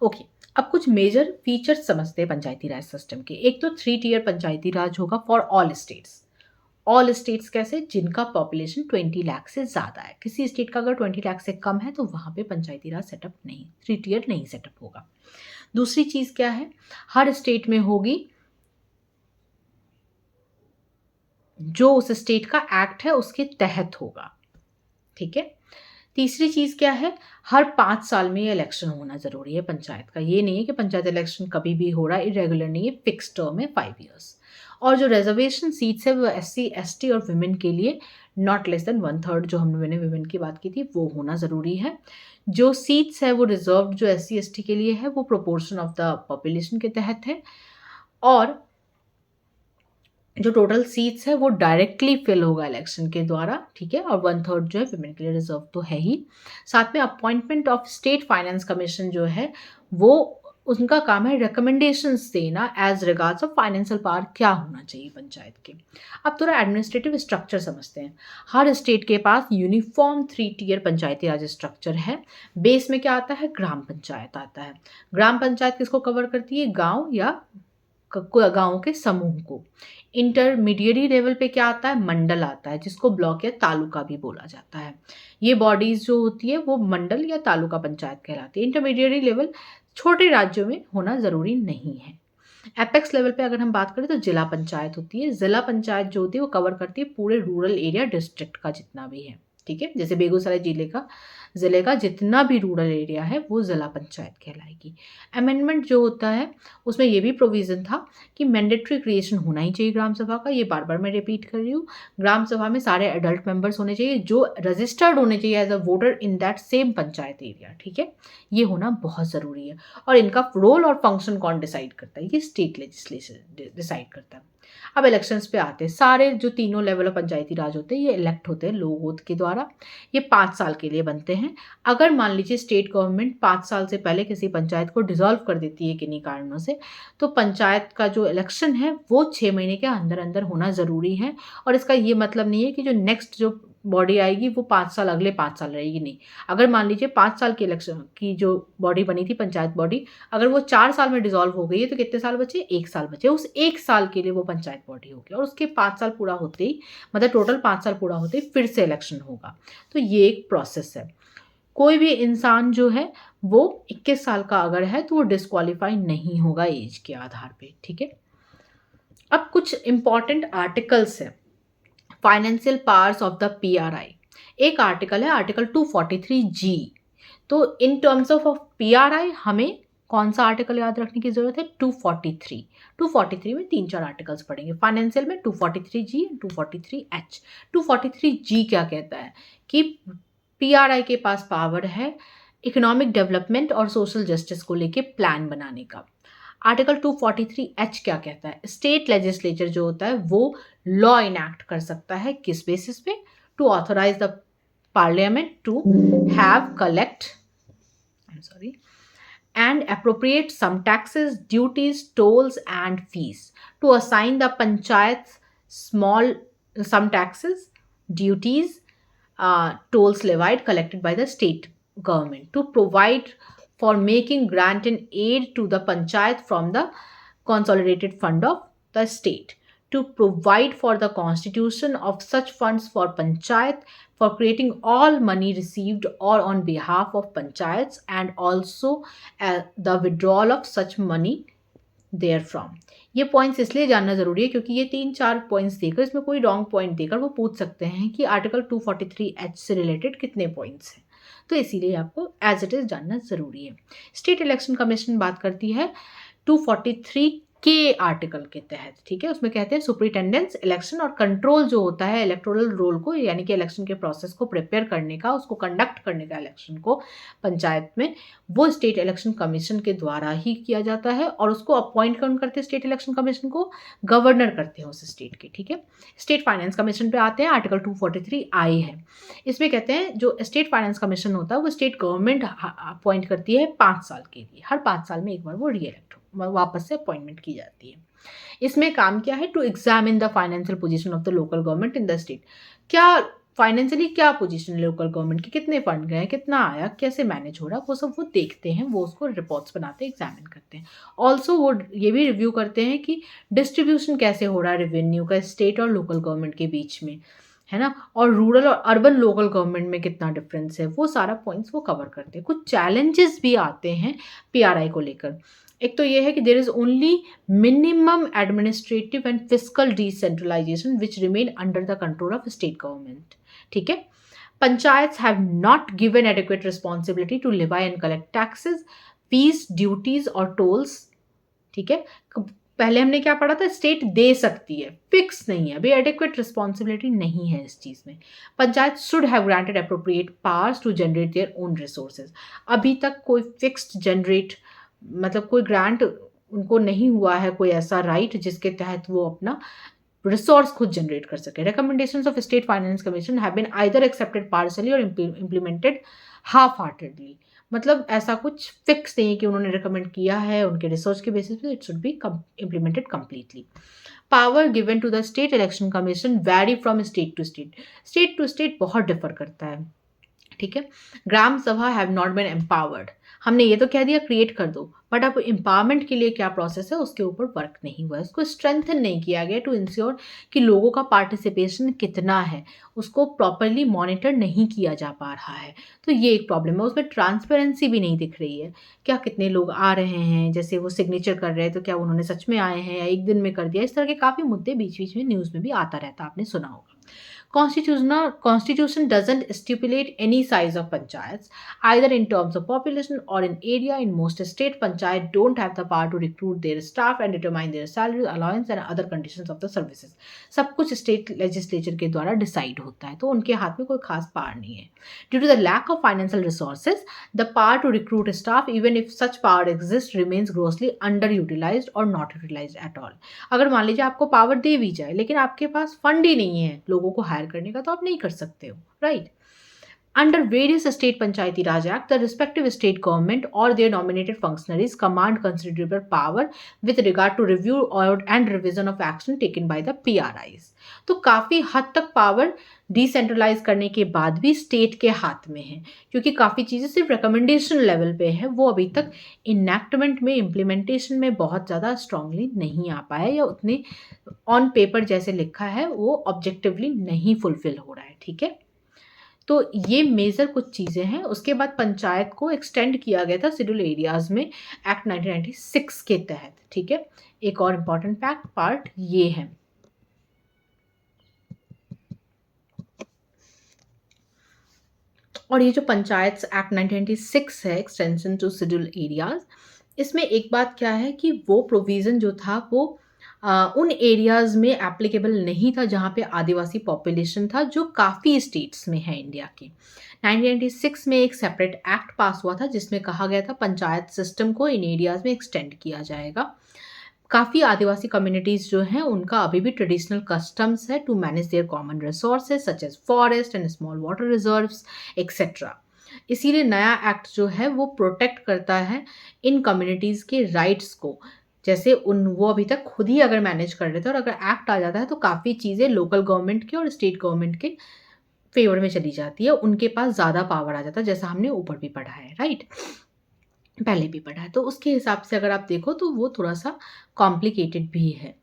Okay, अब कुछ major features समझते हैं पंचायती राज सिस्टम के। एक तो 3 टियर पंचायती राज होगा for all states. All states कैसे? जिनका पॉपुलेशन 20 लाख से ज़्यादा है। किसी स्टेट का अगर 20 लाख से कम है तो वहाँ पे पंचायती राज सेटअप नहीं, 3 टियर नहीं सेटअप होगा। दूसरी चीज़ क्या है? हर स्टेट में होगी जो उस स्टेट का एक्ट है उसके तहत होगा, ठीक है। तीसरी चीज़ क्या है? हर 5 साल में ये इलेक्शन होना ज़रूरी है पंचायत का। ये नहीं है कि पंचायत इलेक्शन कभी भी हो रहा है, इरेगुलर नहीं है, फिक्स टर्म है 5 ईयर्स। और जो रिजर्वेशन सीट्स है वो SC ST और वुमेन के लिए नॉट लेस देन 1/3, जो मैंने वुमेन की बात की थी, वो होना ज़रूरी है। जो सीट्स है वो रिजर्व जो SC ST के लिए है वो प्रोपोर्शन ऑफ द पॉपुलेशन के तहत है। और जो टोटल सीट्स है वो डायरेक्टली फिल होगा इलेक्शन के द्वारा, ठीक है। और 1/3 जो है वुमेन के लिए रिजर्व तो है ही। साथ में appointment of state finance commission जो है वो उनका काम है रिकमेंडेशंस देना as regards of financial power क्या होना चाहिए पंचायत के। अब थोड़ा एडमिनिस्ट्रेटिव स्ट्रक्चर समझते हैं। हर स्टेट के पास यूनिफॉर्म 3 टियर पंचायती राज स्ट्रक्चर है। बेस में क्या आता है? ग्राम पंचायत आता है। ग्राम पंचायत किसको कवर करती है? गाँव या गाँवों के समूह को। इंटरमीडिएट लेवल पे क्या आता है? मंडल आता है, जिसको ब्लॉक या तालुका भी बोला जाता है। ये बॉडीज जो होती है वो मंडल या तालुका पंचायत कहलाती है। इंटरमीडिएट लेवल छोटे राज्यों में होना ज़रूरी नहीं है। एपेक्स लेवल पे अगर हम बात करें तो जिला पंचायत होती है। जिला पंचायत जो होती है वो कवर करती है पूरे रूरल एरिया डिस्ट्रिक्ट का जितना भी है, ठीक है। जैसे बेगूसराय जिले का जितना भी रूरल एरिया है वो जिला पंचायत कहलाएगी। अमेंडमेंट जो होता है उसमें ये भी प्रोविज़न था कि मैंडेटरी क्रिएशन होना ही चाहिए ग्राम सभा का। ये बार बार मैं रिपीट कर रही हूँ। ग्राम सभा में सारे एडल्ट मेंबर्स होने चाहिए जो रजिस्टर्ड होने चाहिए as a voter in that same panchayat area, ठीक है। ये होना बहुत ज़रूरी है। और इनका रोल और फंक्शन कौन डिसाइड करता है? ये स्टेट लेजिस्लेचर डिसाइड करता है। अब इलेक्शंस पे आते हैं। सारे जो तीनों लेवल ऑफ पंचायती राज होते हैं ये इलेक्ट होते हैं लोगों के द्वारा। ये 5 साल के लिए बनते हैं। अगर मान लीजिए स्टेट गवर्नमेंट 5 साल से पहले किसी पंचायत को डिसॉल्व कर देती है किन्हीं कारणों से, तो पंचायत का जो इलेक्शन है वो 6 महीने के अंदर अंदर होना ज़रूरी है। और इसका ये मतलब नहीं है कि जो नेक्स्ट जो बॉडी आएगी वो 5 साल अगले 5 साल रहेगी, नहीं। अगर मान लीजिए 5 साल की इलेक्शन की जो बॉडी बनी थी पंचायत बॉडी, अगर वो 4 साल में डिसॉल्व हो गई है तो कितने साल बचे? 1 साल बचे। उस 1 साल के लिए वो पंचायत बॉडी होगी और उसके 5 साल पूरा होते ही, मतलब टोटल 5 साल पूरा होते ही फिर से इलेक्शन होगा। तो ये एक प्रोसेस है। कोई भी इंसान जो है वो 21 साल का अगर है तो वो डिस्क्वालीफाई नहीं होगा एज के आधार पे, ठीक है। अब कुछ इंपॉर्टेंट आर्टिकल्स है financial powers of the PRI। एक आर्टिकल है आर्टिकल 243G। तो इन टर्म्स ऑफ PRI हमें कौन सा आर्टिकल याद रखने की जरूरत है? 243। 243 में 3-4 आर्टिकल्स पढ़ेंगे। फाइनेंशियल में 243G, 243H। 243G क्या कहता है कि PRI के पास पावर है इकोनॉमिक डेवलपमेंट और सोशल जस्टिस को लेके प्लान बनाने का। आर्टिकल 243H क्या कहता है? स्टेट लेजिस्लेचर जो होता है वो लॉ इनैक्ट कर सकता है किस बेसिस पे? To authorise the parliament to have collect and appropriate some taxes, duties, tolls and fees, to assign the panchayats small some taxes, duties, tolls levied collected by the state government, to provide for making grant and aid to the panchayat from the consolidated fund of the state, to provide for the constitution of such funds for panchayat, for creating all money received or on behalf of panchayats, and also the withdrawal of such money therefrom। ये points इसलिए जानना जरूरी है क्योंकि ये 3-4 points देकर, इसमें कोई रॉन्ग पॉइंट देकर वो पूछ सकते हैं कि आर्टिकल 243H से रिलेटेड कितने पॉइंट्स हैं। तो इसीलिए आपको एज इट इज जानना जरूरी है। स्टेट इलेक्शन कमीशन बात करती है 243 के आर्टिकल के तहत, ठीक है। उसमें कहते हैं सुपरिटेंडेंस इलेक्शन और कंट्रोल जो होता है इलेक्टोरल रोल को, यानी कि इलेक्शन के प्रोसेस को प्रिपेयर करने का, उसको कंडक्ट करने का इलेक्शन को पंचायत में, वो स्टेट इलेक्शन कमीशन के द्वारा ही किया जाता है। और उसको अपॉइंट कौन करते हैं? स्टेट इलेक्शन कमीशन को गवर्नर करते हैं उस स्टेट के, ठीक है। स्टेट फाइनेंस कमीशन पे आते हैं। आर्टिकल 243I है। इसमें कहते हैं जो स्टेट फाइनेंस कमीशन होता है वो स्टेट गवर्नमेंट अपॉइंट करती है 5 साल के लिए। हर 5 साल में एक बार वो रीइलेक्ट वापस से अपॉइंटमेंट की जाती है। इसमें काम क्या है? To examine the financial position of the local government in the state. क्या फाइनेंशियली क्या पोजीशन है लोकल गवर्नमेंट की, कितने फंड गए, कितना आया, कैसे मैनेज हो रहा है, वो सब वो देखते हैं, वो उसको रिपोर्ट्स बनाते हैं, एग्जामिन करते हैं। ऑल्सो वो ये भी रिव्यू करते हैं कि डिस्ट्रीब्यूशन कैसे हो रहा है रेवेन्यू का स्टेट और लोकल गवर्नमेंट के बीच में, है ना, और रूरल और अर्बन लोकल गवर्नमेंट में कितना डिफरेंस है, वो सारा पॉइंट्स वो कवर करते हैं। कुछ चैलेंजेस भी आते हैं पीआरआई को लेकर। एक तो ये है कि there is only minimum administrative and physical decentralisation which remain under the control of state government. ठीक है, panchayats have not given adequate responsibility to levy and collect taxes, fees, duties और टोल्स। ठीक है, पहले हमने क्या पढ़ा था, स्टेट दे सकती है, फिक्स नहीं है, अभी एडिक्वेट रिस्पॉन्सिबिलिटी नहीं है इस चीज़ में। Panchayat should have granted appropriate powers to generate their own resources. अभी तक कोई फिक्स्ड जनरेट मतलब कोई ग्रांट उनको नहीं हुआ है, कोई ऐसा राइट जिसके तहत वो अपना रिसोर्स खुद जनरेट कर सके। Recommendations of state finance commission have been either accepted partially or implemented half heartedly. मतलब ऐसा कुछ फिक्स नहीं है कि उन्होंने रिकमेंड किया है उनके रिसर्च के बेसिस पे, it should be implemented completely. Power given to the state election commission vary from state to state बहुत डिफर करता है। ठीक है, ग्राम सभा हैव नॉट बीन एम्पावर्ड। हमने ये तो कह दिया क्रिएट कर दो, बट अब एम्पावरमेंट के लिए क्या प्रोसेस है उसके ऊपर वर्क नहीं हुआ है, उसको स्ट्रेंथन नहीं किया गया टू इंश्योर कि लोगों का पार्टिसिपेशन कितना है, उसको प्रॉपरली मॉनिटर नहीं किया जा पा रहा है। तो ये एक प्रॉब्लम है, उसमें ट्रांसपेरेंसी भी नहीं दिख रही है, क्या कितने लोग आ रहे हैं, जैसे वो सिग्नेचर कर रहे हैं तो क्या उन्होंने सच में आए हैं या एक दिन में कर दिया, इस तरह के काफ़ी मुद्दे बीच बीच में न्यूज़ में भी आता रहता, आपने सुना होगा। Constitution doesn't stipulate any size of panchayats, either in terms of population or in area. In most state, panchayat don't have the power to recruit their staff and determine their salary, allowance and other conditions of the services. सब कुछ state legislature के द्वारा decide होता है, तो उनके हाथ में कोई खास पावर नहीं है। Due to the lack of financial resources, the power to recruit staff, even if such power exists, remains grossly underutilized or not utilized at all. अगर मान लीजिए आपको पावर दे भी जाए लेकिन आपके पास फंड ही नहीं है लोगों को हायर करने का, तो आप नहीं कर सकते हो, right. Under various state Panchayati Raj act, the respective state government और their nominated functionaries command considerable power with regard to review और and revision of action taken by the PRIs. तो काफ़ी हद तक पावर डिसेंट्रलाइज करने के बाद भी स्टेट के हाथ में है, क्योंकि काफ़ी चीज़ें सिर्फ रिकमेंडेशन लेवल पे है, वो अभी तक इनैक्टमेंट में, इम्प्लीमेंटेशन में बहुत ज़्यादा स्ट्रांगली नहीं आ पाया, या उतने ऑन पेपर जैसे लिखा है वो ऑब्जेक्टिवली नहीं फुलफिल हो रहा है। ठीक है, तो ये मेजर कुछ चीज़ें हैं। उसके बाद पंचायत को एक्सटेंड किया गया था शेड्यूल एरियाज़ में एक्ट 1996 के तहत। ठीक है, एक और इम्पॉर्टेंट फैक्ट पार्ट ये है, और ये जो पंचायत एक्ट 1996 है, एक्सटेंशन टू शेड्यूल एरियाज, इसमें एक बात क्या है कि वो प्रोविज़न जो था वो उन एरियाज़ में एप्लीकेबल नहीं था जहाँ पे आदिवासी पॉपुलेशन था, जो काफ़ी स्टेट्स में है इंडिया के। 1996 में एक सेपरेट एक्ट पास हुआ था जिसमें कहा गया था पंचायत सिस्टम को इन एरियाज़ में एक्सटेंड किया जाएगा। काफ़ी आदिवासी कम्युनिटीज़ जो हैं उनका अभी भी ट्रेडिशनल कस्टम्स है to manage their common resources such as forest and small water reserves etcetera. इसीलिए नया एक्ट जो है वो प्रोटेक्ट करता है इन कम्युनिटीज़ के राइट्स को, जैसे वो अभी तक खुद ही अगर मैनेज कर रहे थे, और अगर एक्ट आ जाता है तो काफ़ी चीज़ें लोकल गवर्नमेंट के और स्टेट गवर्नमेंट के फेवर में चली जाती है, उनके पास ज़्यादा पावर आ जाता है, जैसा हमने ऊपर भी पढ़ा है, राइट, पहले भी पढ़ा है। तो उसके हिसाब से अगर आप देखो तो वो थोड़ा सा कॉम्प्लिकेटेड भी है,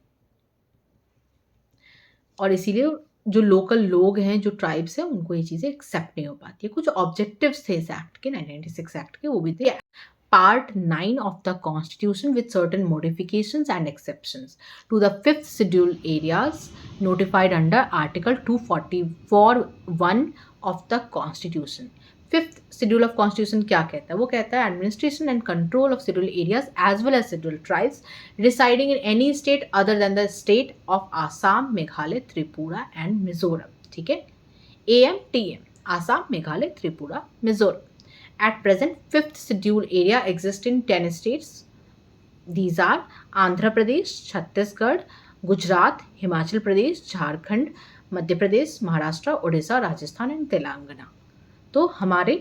और इसीलिए जो लोकल लोग हैं, जो ट्राइब्स हैं, उनको ये चीज़ें एक्सेप्ट नहीं हो पाती है। कुछ ऑब्जेक्टिव्स थे इस एक्ट के, 1996 एक्ट के, वो भी थे। Part 9 of the Constitution with certain modifications and exceptions to the 5th schedule areas notified under Article 244(1) of the Constitution. 5th schedule of Constitution क्या कहता है? वो कहता है administration and control of scheduled areas as well as scheduled tribes residing in any state other than the state of Assam, Meghalaya, Tripura and Mizoram. ठीक है, AM/TM, Assam, Meghalaya, Tripura, Mizoram. At present, 5th schedule area exists in 10 states. These are Andhra Pradesh, Chhattisgarh, Gujarat, Himachal Pradesh, Jharkhand, Madhya Pradesh, Maharashtra, Odisha, Rajasthan and Telangana. तो हमारे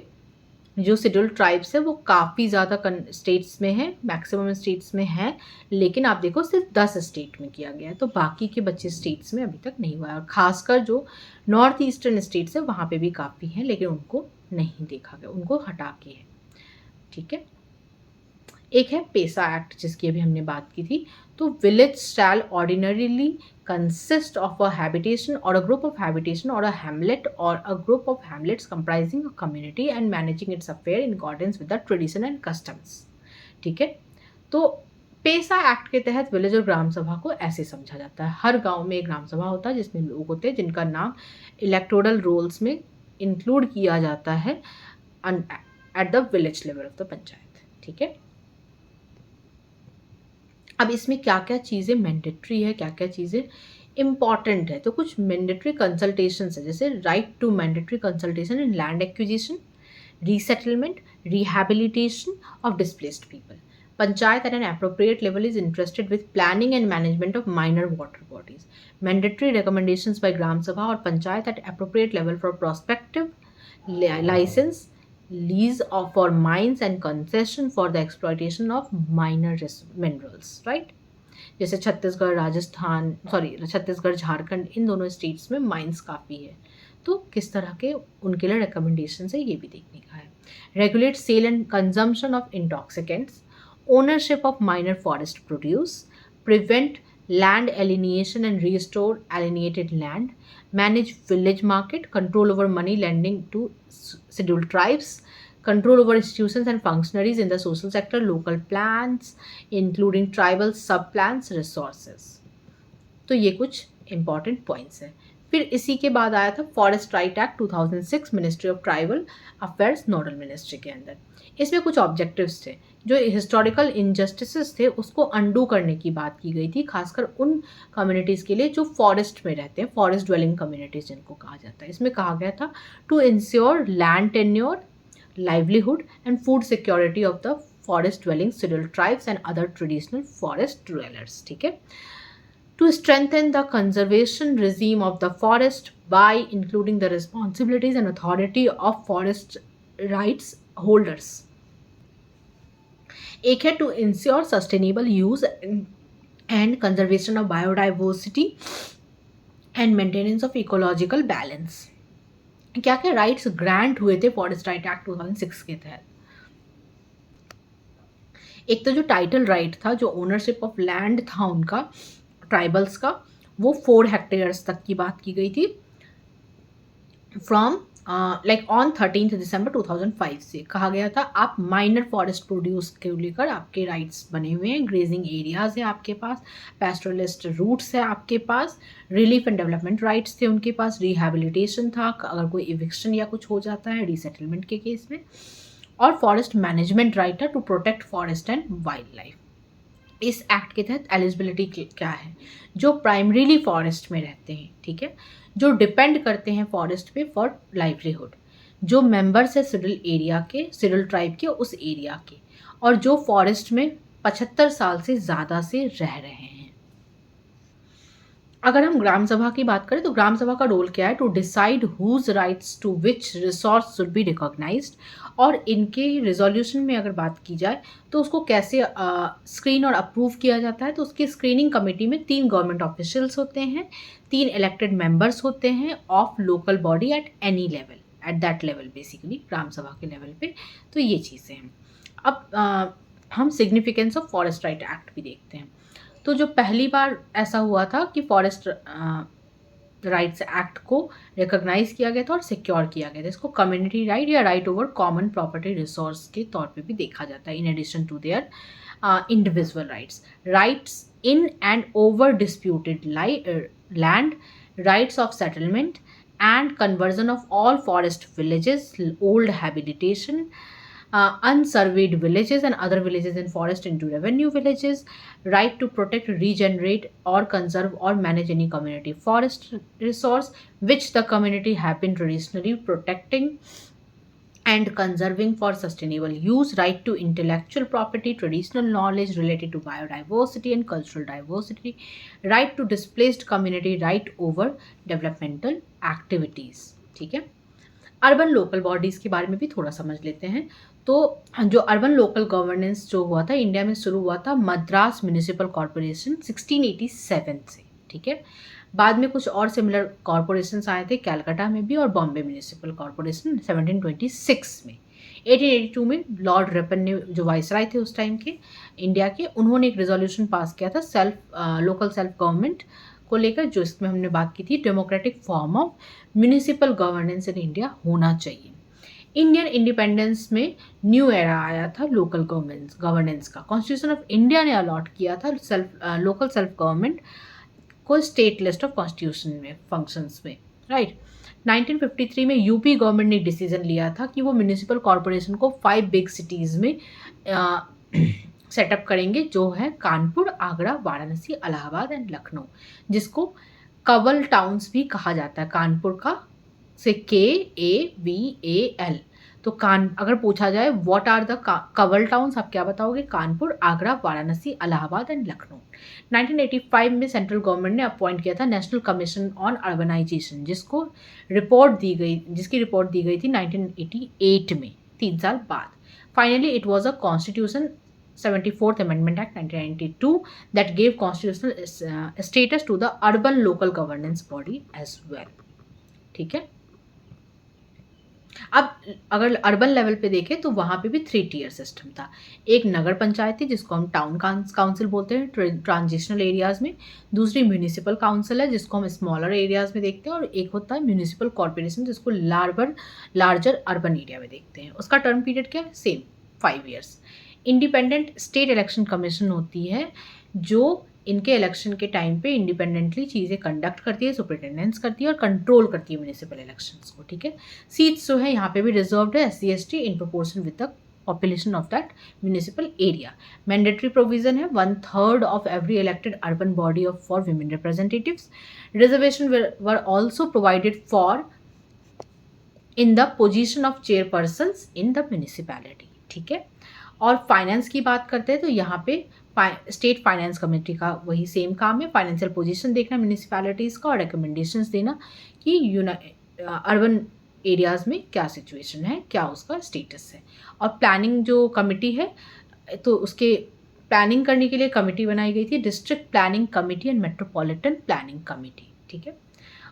जो scheduled tribes है वो काफ़ी ज़्यादा states में है, maximum states में है, लेकिन आप देखो सिर्फ 10 स्टेट में किया गया है, तो बाकी के 25 स्टेट्स में अभी तक नहीं हुआ है। और खासकर जो नॉर्थ ईस्टर्न स्टेट्स है वहाँ पे भी काफ़ी हैं, लेकिन उनको नहीं देखा गया, उनको हटा के है। ठीक है, एक है पेसा एक्ट जिसकी अभी हमने बात की थी। तो village shall ordinarily consist of a habitation or a group of habitation or a hamlet or a group of hamlets comprising a community and managing its affair in accordance with the tradition and customs। ठीक है, तो पेसा act के तहत village और ग्राम सभा को ऐसे समझा जाता है, हर गांव में एक ग्राम सभा होता है जिसमें लोग होते हैं जिनका नाम इलेक्टोरल रोल्स में इंक्लूड किया जाता है at the village level of the panchayat. ठीक है, अब इसमें क्या क्या चीज़ें मैंडेटरी है, क्या क्या चीज़ें इम्पॉर्टेंट है। तो कुछ मैंडेटरी कंसल्टेशन है, जैसे right to mandatory consultation in land acquisition, resettlement, rehabilitation of displaced people. Panchayat at an appropriate level is interested with planning and management of minor water bodies. Mandatory recommendations by Gram Sabha और panchayat at appropriate level for prospective license, lease of for mines and concession for the exploitation of minor minerals, right? जैसे छत्तीसगढ़, राजस्थान, छत्तीसगढ़, झारखंड, इन दोनों states में mines काफ़ी है, तो किस तरह के उनके लिए रिकमेंडेशन है ये भी देखने का है। Regulate sale and consumption of intoxicants, ownership of minor forest produce, prevent land alienation and restore alienated land, manage village market, control over money lending to scheduled tribes, control over institutions and functionaries in the social sector, local plans including tribal sub plans, resources। तो ये कुछ important points हैं। फिर इसी के बाद आया था forest right act 2006, ministry of tribal affairs nodal ministry के अंदर। इसमें कुछ ऑब्जेक्टिव्स थे, जो हिस्टोरिकल इनजस्टिसेस थे उसको अंडू करने की बात की गई थी, खासकर उन कम्युनिटीज़ के लिए जो फॉरेस्ट में रहते हैं, फॉरेस्ट ड्वेलिंग कम्युनिटीज़ जिनको कहा जाता है। इसमें कहा गया था to ensure land tenure, livelihood and food security of the forest dwelling scheduled tribes and other traditional forest dwellers। ठीक है, to strengthen the conservation regime of the forest by including the responsibilities and authority of forest rights holders। एक है to ensure sustainable use and conservation of biodiversity and maintenance of ecological balance। क्या क्या rights grant हुए थे forest right act 2006 के तहत। एक तो जो टाइटल राइट था, जो ओनरशिप ऑफ लैंड था उनका, ट्राइबल्स का, वो 4 हेक्टेयर्स तक की बात की गई थी फ्रॉम लाइक ऑन 13 दिसंबर 2005 से कहा गया था आप माइनर फॉरेस्ट प्रोड्यूस के लेकर आपके राइट्स बने हुए हैं, ग्रेजिंग एरियाज है आपके पास, पैस्टोरलिस्ट रूट्स है आपके पास, रिलीफ एंड डेवलपमेंट राइट्स थे उनके पास, रिहैबिलिटेशन था अगर कोई इविक्शन या कुछ हो जाता है रीसेटलमेंट के केस में, और फॉरेस्ट मैनेजमेंट राइट है to protect forest and wildlife. इस एक्ट के तहत एलिजिबिलिटी क्या है, जो प्राइमरीली फॉरेस्ट में रहते हैं, ठीक है, जो डिपेंड करते हैं फॉरेस्ट पे फॉर लाइवलीहुड, जो मेंबर्स है सिडल एरिया के, सिडल ट्राइब के उस एरिया के, और जो फॉरेस्ट में 75 साल से ज़्यादा से रह रहे हैं। अगर हम ग्राम सभा की बात करें तो ग्राम सभा का रोल क्या है, to decide whose rights to which resource should be recognised, और इनके रिजोल्यूशन में अगर बात की जाए तो उसको कैसे स्क्रीन और अप्रूव किया जाता है। तो उसकी स्क्रीनिंग कमेटी में 3 गवर्नमेंट ऑफिशियल्स होते हैं, 3 इलेक्टेड मेंबर्स होते हैं of local body at any level, at that level basically ग्राम सभा के लेवल पे। तो ये चीज़ें हैं। अब हम significance of forest right act भी देखते हैं। तो जो पहली बार ऐसा हुआ था कि फॉरेस्ट राइट्स एक्ट को रिकॉग्नाइज किया गया था और सिक्योर किया गया था, इसको कम्युनिटी राइट या right over common property resource के तौर पे भी देखा जाता है, in addition to their individual rights in and over disputed land, rights of settlement and conversion of all forest villages, old habitation, unsurveyed villages and other villages in forest into revenue villages, right to protect, regenerate or conserve or manage any community forest resource which the community have been traditionally protecting and conserving for sustainable use, right to intellectual property, traditional knowledge related to biodiversity and cultural diversity, right to displaced community, right over developmental activities। ठीक है, urban local bodies के बारे में भी थोड़ा समझ लेते हैं। तो जो अर्बन लोकल गवर्नेंस जो हुआ था इंडिया में शुरू हुआ था मद्रास म्युनिसिपल कॉर्पोरेशन 1687 से, ठीक है। बाद में कुछ और सिमिलर कॉर्पोरेशंस आए थे कलकत्ता में भी और बॉम्बे म्युनिसिपल कॉर्पोरेशन 1726 में। 1882 में लॉर्ड रिपन ने जो वाइसराय थे उस टाइम के इंडिया के, उन्होंने एक रेजोल्यूशन पास किया था लोकल सेल्फ गवर्नमेंट को लेकर, जो इसमें हमने बात की थी democratic form of municipal governance in India होना चाहिए। इंडियन इंडिपेंडेंस में न्यू एरा आया था लोकल गवर्नेंस का। कॉन्स्टिट्यूशन ऑफ इंडिया ने अलॉट किया था लोकल सेल्फ गवर्नमेंट को स्टेट लिस्ट ऑफ कॉन्स्टिट्यूशन में फंक्शंस में, राइट। 1953 में यूपी गवर्नमेंट ने डिसीजन लिया था कि वो म्यूनिसिपल कॉर्पोरेशन को 5 बिग सिटीज़ में सेटअप करेंगे, जो है कानपुर, आगरा, वाराणसी, इलाहाबाद एंड लखनऊ, जिसको कवल टाउन्स भी कहा जाता है। कानपुर का से KAVAL। तो अगर पूछा जाए what are the KAVAL towns, आप क्या बताओगे? कानपुर, आगरा, वाराणसी, इलाहाबाद एंड लखनऊ। 1985 में सेंट्रल गवर्नमेंट ने अपॉइंट किया था नेशनल कमीशन ऑन अर्बनाइजेशन, जिसकी रिपोर्ट दी गई थी 1988 में, 3 साल बाद। Finally it was a constitution 74th Amendment Act 1992 that gave constitutional status to the urban local governance body as well, ठीक है। अब अगर अर्बन लेवल पे देखें तो वहाँ पे भी 3 टियर सिस्टम था। एक नगर पंचायत थी जिसको हम टाउन काउंसिल बोलते हैं ट्रांजिशनल एरियाज़ में, दूसरी म्यूनिसिपल काउंसिल है जिसको हम स्मॉलर एरियाज़ में देखते हैं, और एक होता है म्यूनिसिपल कॉर्पोरेशन जिसको लार्जर अर्बन एरिया में देखते हैं। उसका टर्म पीरियड क्या है? Same 5 years. Independent state election commission होती है जो इनके इलेक्शन के टाइम पे इंडिपेंडेंटली चीज़ें कंडक्ट करती है, सुपरिटेंडेंस करती है और कंट्रोल करती है म्यूनिसिपल इलेक्शंस को, ठीक है। सीट्स जो है यहाँ पे भी रिजर्व्ड है SC/ST in proportion with the population of that municipal area. Mandatory provision है 1/3 of every elected urban body for women representatives. Reservation were also provided for in the position of chairpersons in the municipality, ठीक है। और finance की बात करते हैं तो यहाँ पे स्टेट फाइनेंस कमेटी का वही सेम काम है, फाइनेंशियल पोजीशन देखना म्यूनिसिपैलिटीज़ का और रिकमेंडेशंस देना कि अर्बन एरियाज़ में क्या सिचुएशन है, क्या उसका स्टेटस है। और प्लानिंग जो कमेटी है तो उसके प्लानिंग करने के लिए कमेटी बनाई गई थी, district planning committee and metropolitan planning committee, ठीक है।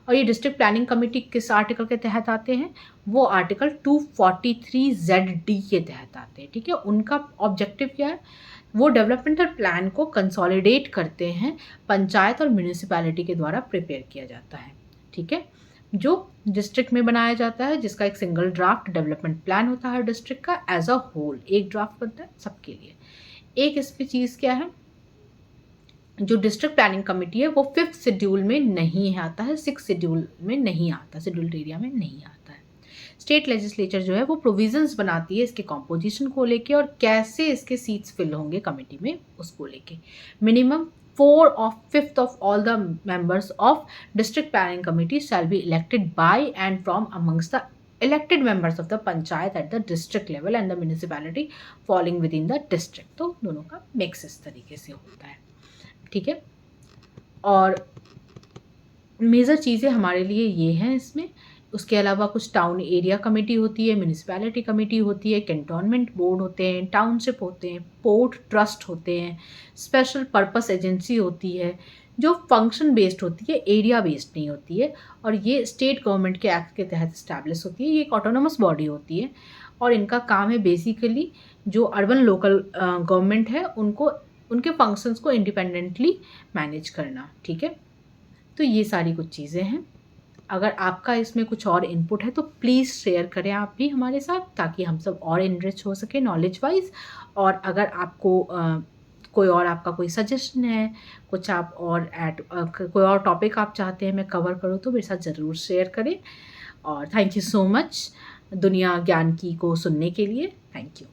और ये डिस्ट्रिक्ट प्लानिंग कमेटी किस आर्टिकल के तहत आते हैं? वो आर्टिकल 243ZD के तहत आते हैं, ठीक है। उनका ऑब्जेक्टिव क्या है? वो डेवलपमेंटल प्लान को कंसोलिडेट करते हैं, पंचायत और म्यूनिसिपैलिटी के द्वारा प्रिपेयर किया जाता है, ठीक है, जो डिस्ट्रिक्ट में बनाया जाता है, जिसका एक सिंगल ड्राफ्ट डेवलपमेंट प्लान होता है हर डिस्ट्रिक्ट का एज अ होल, एक ड्राफ्ट बनता है सबके लिए। एक इस पे चीज़ क्या है, जो डिस्ट्रिक्ट प्लानिंग कमेटी है वो 5th शेड्यूल में नहीं आता है, 6th शेड्यूल में नहीं आता, शेड्यूल्ड एरिया में नहीं आता है। स्टेट लेजिस्लेचर जो है वो प्रोविजंस बनाती है इसके कॉम्पोजिशन को लेके और कैसे इसके सीट्स फिल होंगे कमेटी में, उसको लेके। Minimum 4/5 of all the members of district planning committee shall be elected by and from amongst the elected members of the panchayat at the district level and the municipality falling within the district। तो दोनों का mix इस तरीके से होता है, ठीक है। और मेजर चीज़ें हमारे लिए ये हैं इसमें। उसके अलावा कुछ टाउन एरिया कमेटी होती है, म्यूनिसिपैलिटी कमेटी होती है, कैंटोनमेंट बोर्ड होते हैं, टाउनशिप होते हैं, पोर्ट ट्रस्ट होते हैं, स्पेशल पर्पस एजेंसी होती है जो फंक्शन बेस्ड होती है, एरिया बेस्ड नहीं होती है, और ये स्टेट गवर्नमेंट के एक्ट के तहत इस्टेब्लिश होती है। ये एक ऑटोनोमस बॉडी होती है और इनका काम है बेसिकली जो अर्बन लोकल गवर्नमेंट है उनको उनके फंक्शंस को इंडिपेंडेंटली मैनेज करना, ठीक है। तो ये सारी कुछ चीज़ें हैं। अगर आपका इसमें कुछ और इनपुट है तो प्लीज़ शेयर करें आप भी हमारे साथ, ताकि हम सब और इनरिच हो सके नॉलेज वाइज। और अगर आपको आपका कोई सजेशन है, कुछ आप और कोई और टॉपिक आप चाहते हैं मैं कवर करूँ तो मेरे साथ ज़रूर शेयर करें। और थैंक यू सो मच दुनिया ज्ञान की को सुनने के लिए। Thank you.